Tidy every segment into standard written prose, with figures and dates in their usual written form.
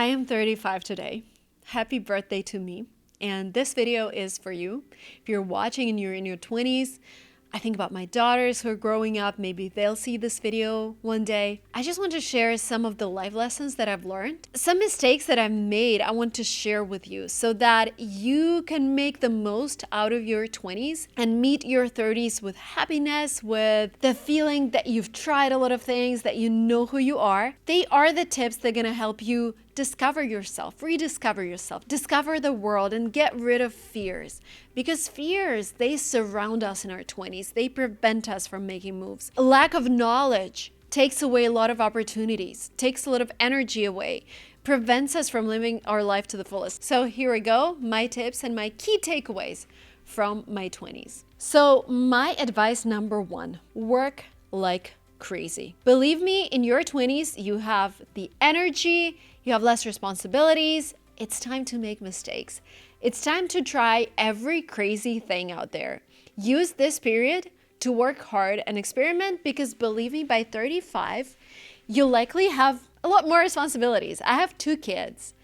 I am 35 today. Happy birthday to me. And this video is for you. If you're watching and you're in your 20s, I think about my daughters who are growing up. Maybe they'll see this video one day. I just want to share some of the life lessons that I've learned. Some mistakes that I've made, I want to share with you so that you can make the most out of your 20s and meet your 30s with happiness, with the feeling that you've tried a lot of things, that you know who you are. They are the tips that are going to help you discover yourself, rediscover yourself, discover the world, and get rid of fears. Because fears, they surround us in our 20s. They prevent us from making moves. A lack of knowledge takes away a lot of opportunities, takes a lot of energy away, prevents us from living our life to the fullest. So here we go, my tips and my key takeaways from my 20s. So my advice number one, work like crazy. Believe me, in your 20s, you have the energy, you have less responsibilities. It's time to make mistakes. It's time to try every crazy thing out there. Use this period to work hard and experiment because believe me, by 35, you'll likely have a lot more responsibilities. I have 2 kids.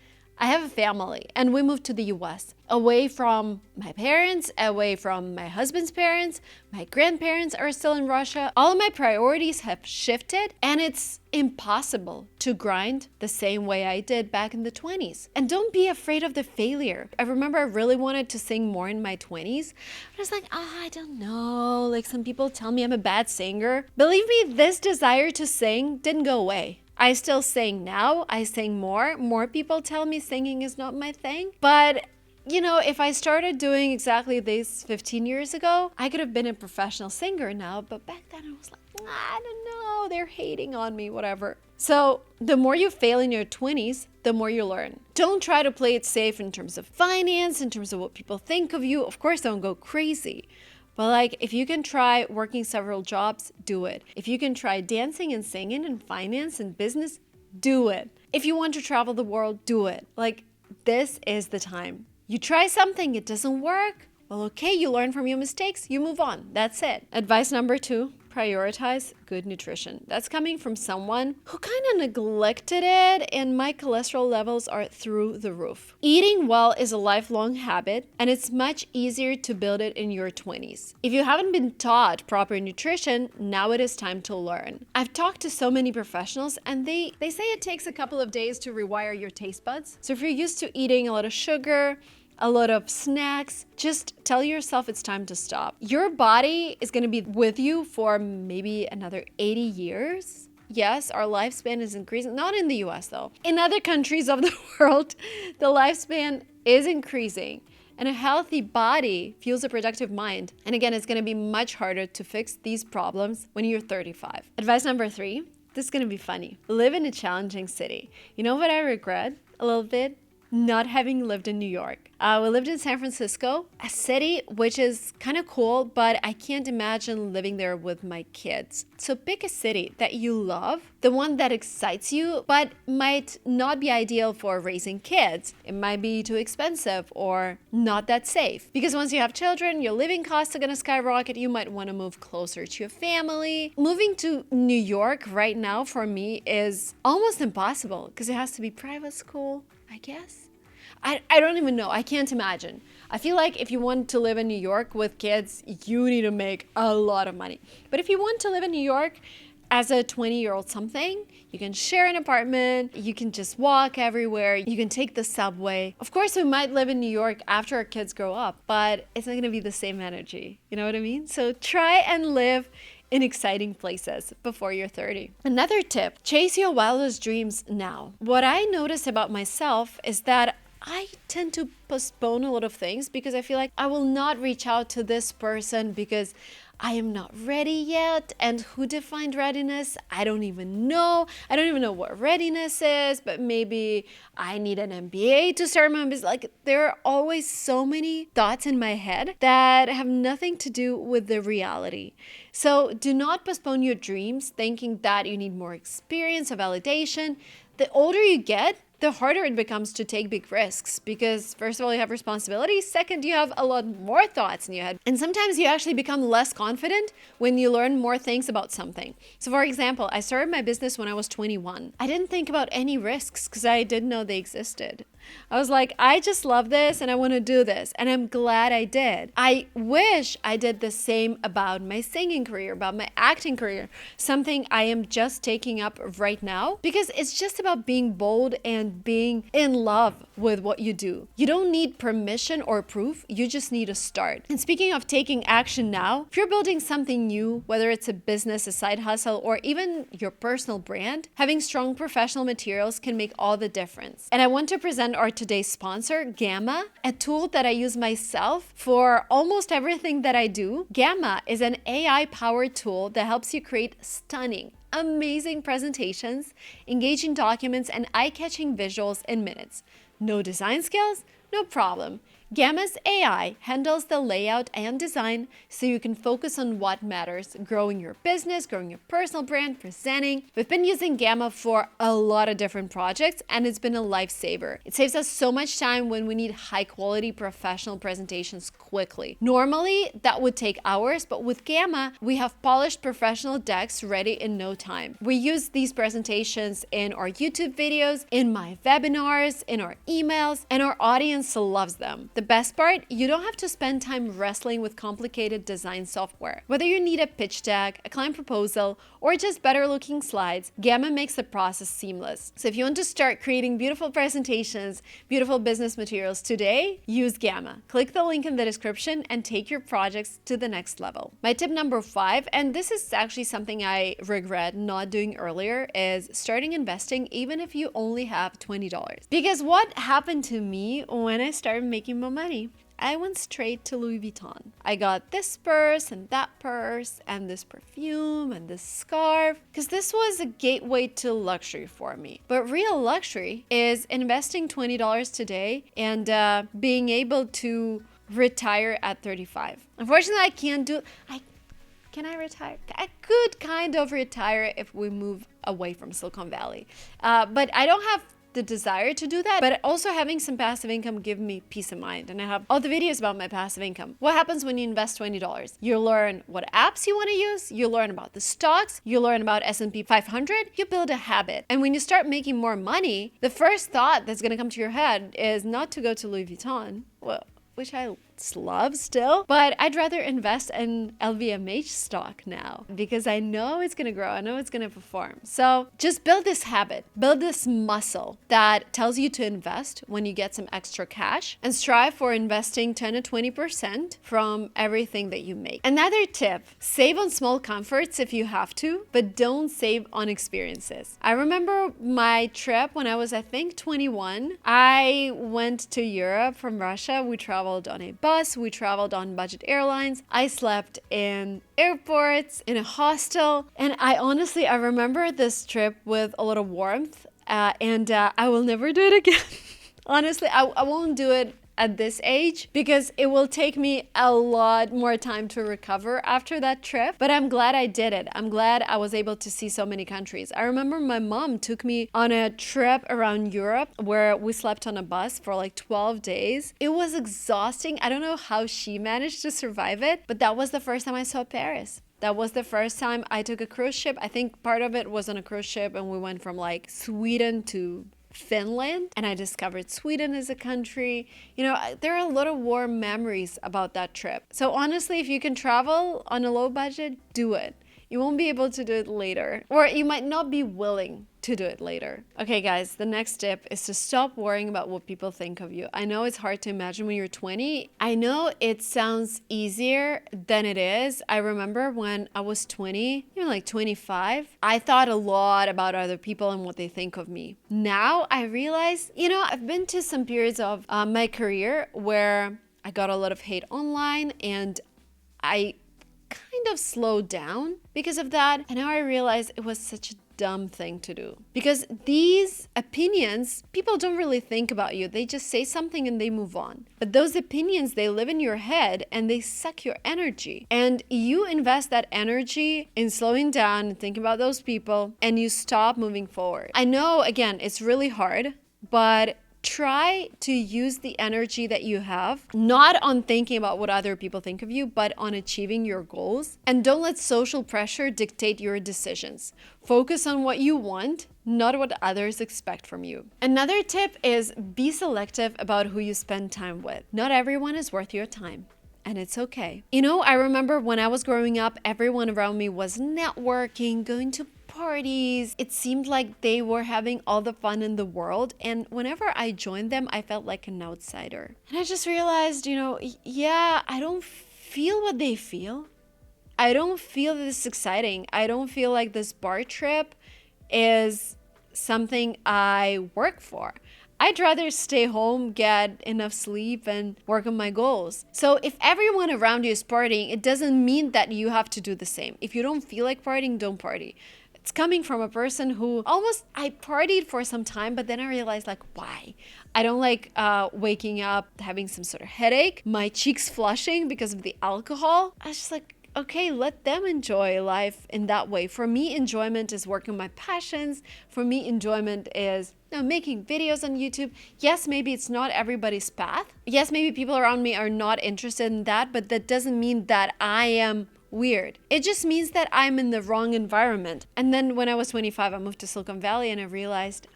I have a family and we moved to the US, away from my parents, away from my husband's parents. My grandparents are still in Russia. All of my priorities have shifted and it's impossible to grind the same way I did back in the 20s. And don't be afraid of the failure. I remember I really wanted to sing more in my 20s. I was like, I don't know. Like some people tell me I'm a bad singer. Believe me, this desire to sing didn't go away. I still sing now. I sing more. More people tell me singing is not my thing. But, you know, if I started doing exactly this 15 years ago, I could have been a professional singer now. But back then I was like, I don't know. They're hating on me, whatever. So the more you fail in your 20s, the more you learn. Don't try to play it safe in terms of finance, in terms of what people think of you. Of course, don't go crazy. But like, if you can try working several jobs, do it. If you can try dancing and singing and finance and business, do it. If you want to travel the world, do it. Like, this is the time. You try something, it doesn't work. Well, okay, you learn from your mistakes, you move on. That's it. Advice number 2, prioritize good nutrition. That's coming from someone who kind of neglected it, and my cholesterol levels are through the roof. Eating well is a lifelong habit, and it's much easier to build it in your 20s. If you haven't been taught proper nutrition, now it is time to learn. I've talked to so many professionals, and they say it takes a couple of days to rewire your taste buds. So if you're used to eating a lot of sugar, a lot of snacks, just tell yourself it's time to stop. Your body is going to be with you for maybe another 80 years. Yes, our lifespan is increasing, not in the US though. In other countries of the world, the lifespan is increasing. And a healthy body fuels a productive mind. And again, it's going to be much harder to fix these problems when you're 35. Advice number 3, this is going to be funny. Live in a challenging city. You know what I regret a little bit? Not having lived in New York. We lived in San Francisco, a city which is kind of cool, but I can't imagine living there with my kids. So pick a city that you love, the one that excites you, but might not be ideal for raising kids. It might be too expensive or not that safe. Because once you have children, your living costs are gonna skyrocket. You might want to move closer to your family. Moving to New York right now for me is almost impossible because it has to be private school, I guess. I don't even know. I can't imagine. I feel like if you want to live in New York with kids, you need to make a lot of money. But if you want to live in New York as a 20-year-old something, you can share an apartment, you can just walk everywhere, you can take the subway. Of course, we might live in New York after our kids grow up, but it's not going to be the same energy. You know what I mean? So try and live in exciting places before you're 30. Another tip, chase your wildest dreams now. What I notice about myself is that I tend to postpone a lot of things because I feel like I will not reach out to this person because I am not ready yet. And who defined readiness? I don't even know. I don't even know what readiness is, but maybe I need an MBA to start my business. Like, there are always so many thoughts in my head that have nothing to do with the reality. So do not postpone your dreams thinking that you need more experience or validation. The older you get, the harder it becomes to take big risks because, first of all, you have responsibilities. Second, you have a lot more thoughts in your head. And sometimes you actually become less confident when you learn more things about something. So, for example, I started my business when I was 21. I didn't think about any risks because I didn't know they existed. I was like, I just love this and I want to do this. And I'm glad I did. I wish I did the same about my singing career, about my acting career, something I am just taking up right now because it's just about being bold and being in love with what you do. You don't need permission or proof. You just need to start. And speaking of taking action now, if you're building something new, whether it's a business, a side hustle, or even your personal brand, having strong professional materials can make all the difference. And I want to present our today's sponsor, Gamma, a tool that I use myself for almost everything that I do. Gamma is an AI-powered tool that helps you create stunning, amazing presentations, engaging documents, and eye-catching visuals in minutes. No design skills? No problem. Gamma's AI handles the layout and design so you can focus on what matters, growing your business, growing your personal brand, presenting. We've been using Gamma for a lot of different projects and it's been a lifesaver. It saves us so much time when we need high quality professional presentations quickly. Normally, that would take hours, but with Gamma, we have polished professional decks ready in no time. We use these presentations in our YouTube videos, in my webinars, in our emails, and our audience loves them. The best part, you don't have to spend time wrestling with complicated design software. Whether you need a pitch deck, a client proposal, or just better looking slides, Gamma makes the process seamless. So if you want to start creating beautiful presentations, beautiful business materials today, use Gamma. Click the link in the description and take your projects to the next level. My tip number 5, and this is actually something I regret not doing earlier, is starting investing even if you only have $20. Because what happened to me when I started making more money? I went straight to Louis Vuitton. I got this purse and that purse and this perfume and this scarf because this was a gateway to luxury for me. But real luxury is investing $20 today and being able to retire at 35. Unfortunately, I can't do. Can I retire? I could kind of retire if we move away from Silicon Valley, but I don't have the desire to do that. But also having some passive income give me peace of mind, and I have all the videos about my passive income. What happens when you invest $20? You learn what apps you want to use, you learn about the stocks, you learn about S&P 500, you build a habit. And when you start making more money, the first thought that's going to come to your head is not to go to Louis Vuitton, well, which I love still, but I'd rather invest in LVMH stock now because I know it's gonna grow, I know it's gonna perform. So just build this habit, build this muscle that tells you to invest when you get some extra cash, and strive for investing 10 to 20% from everything that you make. Another tip, save on small comforts if you have to, but don't save on experiences. I remember my trip when I was, I think, 21. I went to Europe from Russia. We traveled on a bus. We traveled on budget airlines. I slept in airports, in a hostel. And I remember this trip with a lot of warmth. And I will never do it again. Honestly, I won't do it at this age because it will take me a lot more time to recover after that trip. But I'm glad I did it. I'm glad I was able to see so many countries. I remember my mom took me on a trip around Europe where we slept on a bus for like 12 days. It was exhausting. I don't know how she managed to survive it, but that was the first time I saw Paris. That was the first time I took a cruise ship. I think part of it was on a cruise ship and we went from like Sweden to Finland, and I discovered Sweden as a country. You know, there are a lot of warm memories about that trip. So honestly, if you can travel on a low budget, do it. You won't be able to do it later, or you might not be willing to do it later. Okay guys, the next tip is to stop worrying about what people think of you. I know it's hard to imagine when you're 20. I know it sounds easier than it is. I remember when I was 20, even like 25, I thought a lot about other people and what they think of me. Now I realize, you know, I've been to some periods of my career where I got a lot of hate online and I kind of slowed down because of that. And now I realize it was such a dumb thing to do because these opinions, people don't really think about you. They just say something and they move on. But those opinions, they live in your head and they suck your energy. And you invest that energy in slowing down and thinking about those people and you stop moving forward. I know, again, it's really hard but try to use the energy that you have, not on thinking about what other people think of you, but on achieving your goals. And don't let social pressure dictate your decisions. Focus on what you want, not what others expect from you. Another tip is be selective about who you spend time with. Not everyone is worth your time. And it's okay. You know, I remember when I was growing up, everyone around me was networking, going to parties. It seemed like they were having all the fun in the world. And whenever I joined them, I felt like an outsider. And I just realized, yeah, I don't feel what they feel. I don't feel this exciting. I don't feel like this bar trip is something I work for. I'd rather stay home, get enough sleep, and work on my goals. So if everyone around you is partying, it doesn't mean that you have to do the same. If you don't feel like partying, don't party. It's coming from a person who I partied for some time, but then I realized why? I don't like waking up, having some sort of headache, my cheeks flushing because of the alcohol. I was just okay, let them enjoy life in that way. For me, enjoyment is working on my passions. For me, enjoyment is making videos on YouTube. Yes, maybe it's not everybody's path. Yes, maybe people around me are not interested in that, but that doesn't mean that I am weird. It just means that I'm in the wrong environment. And then when I was 25, I moved to Silicon Valley and I realized,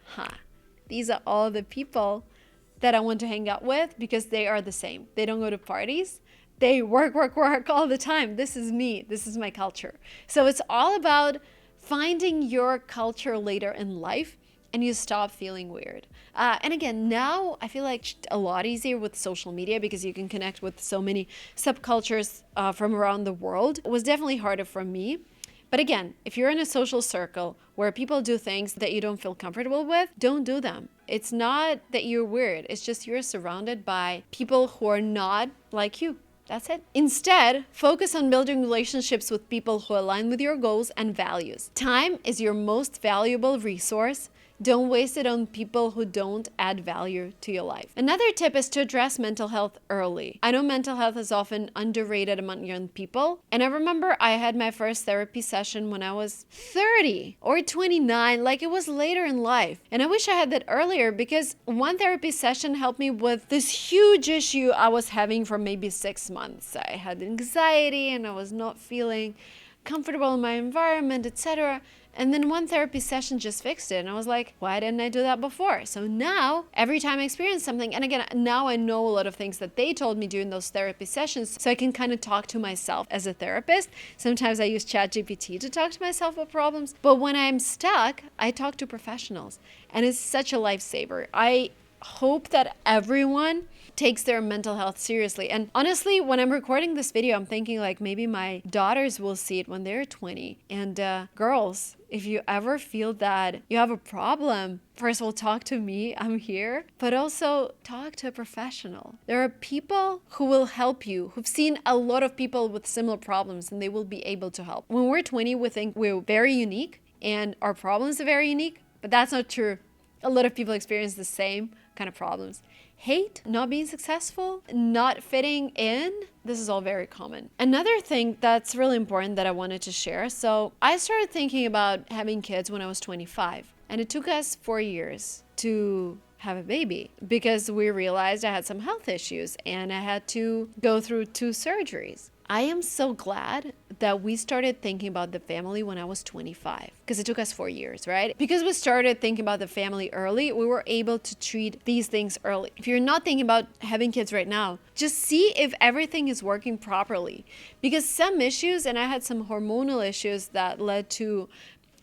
these are all the people that I want to hang out with because they are the same. They don't go to parties. They work all the time. This is me. This is my culture. So it's all about finding your culture later in life and you stop feeling weird. And again, now I feel like a lot easier with social media because you can connect with so many subcultures from around the world. It was definitely harder for me. But again, if you're in a social circle where people do things that you don't feel comfortable with, don't do them. It's not that you're weird. It's just you're surrounded by people who are not like you. That's it. Instead, focus on building relationships with people who align with your goals and values. Time is your most valuable resource. Don't waste it on people who don't add value to your life. Another tip is to address mental health early. I know mental health is often underrated among young people. And I remember I had my first therapy session when I was 30 or 29, it was later in life. And I wish I had that earlier because one therapy session helped me with this huge issue I was having for maybe 6 months. I had anxiety and I was not feeling comfortable in my environment, etc. And then one therapy session just fixed it. And I was like, why didn't I do that before? So now, every time I experience something, and again, now I know a lot of things that they told me during those therapy sessions, so I can kind of talk to myself as a therapist. Sometimes I use ChatGPT to talk to myself about problems. But when I'm stuck, I talk to professionals. And it's such a lifesaver. I hope that everyone takes their mental health seriously. And honestly, when I'm recording this video, I'm thinking maybe my daughters will see it when they're 20. And girls, if you ever feel that you have a problem, first of all, talk to me, I'm here, but also talk to a professional. There are people who will help you, who've seen a lot of people with similar problems, and they will be able to help. When we're 20, we think we're very unique and our problems are very unique, but that's not true. A lot of people experience the same kind of problems. Hate, not being successful, not fitting in, this is all very common. Another thing that's really important that I wanted to share. So I started thinking about having kids when I was 25, and it took us 4 years to have a baby because we realized I had some health issues and I had to go through 2 surgeries. I am so glad that we started thinking about the family when I was 25 because it took us 4 years, right? Because we started thinking about the family early, we were able to treat these things early. If you're not thinking about having kids right now, just see if everything is working properly because some issues, and I had some hormonal issues that led to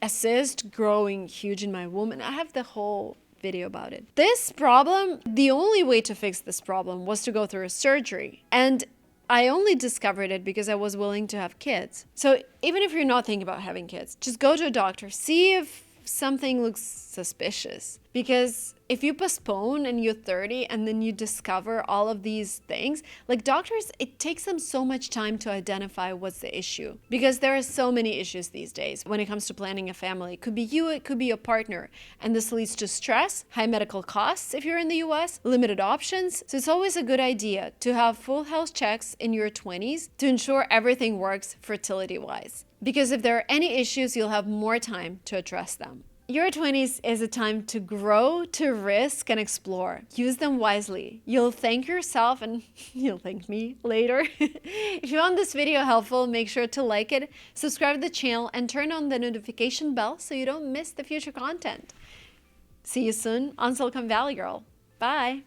a cyst growing huge in my womb, and I have the whole video about it. This problem, the only way to fix this problem was to go through a surgery. And I only discovered it because I was willing to have kids. So even if you're not thinking about having kids, just go to a doctor, see if something looks suspicious. Because if you postpone and you're 30 and then you discover all of these things, doctors, it takes them so much time to identify what's the issue. Because there are so many issues these days when it comes to planning a family. It could be you, it could be your partner. And this leads to stress, high medical costs if you're in the US, limited options. So it's always a good idea to have full health checks in your 20s to ensure everything works fertility-wise. Because if there are any issues, you'll have more time to address them. Your 20s is a time to grow, to risk, and explore. Use them wisely. You'll thank yourself and you'll thank me later. If you found this video helpful, make sure to like it, subscribe to the channel, and turn on the notification bell so you don't miss the future content. See you soon on Silicon Valley Girl. Bye.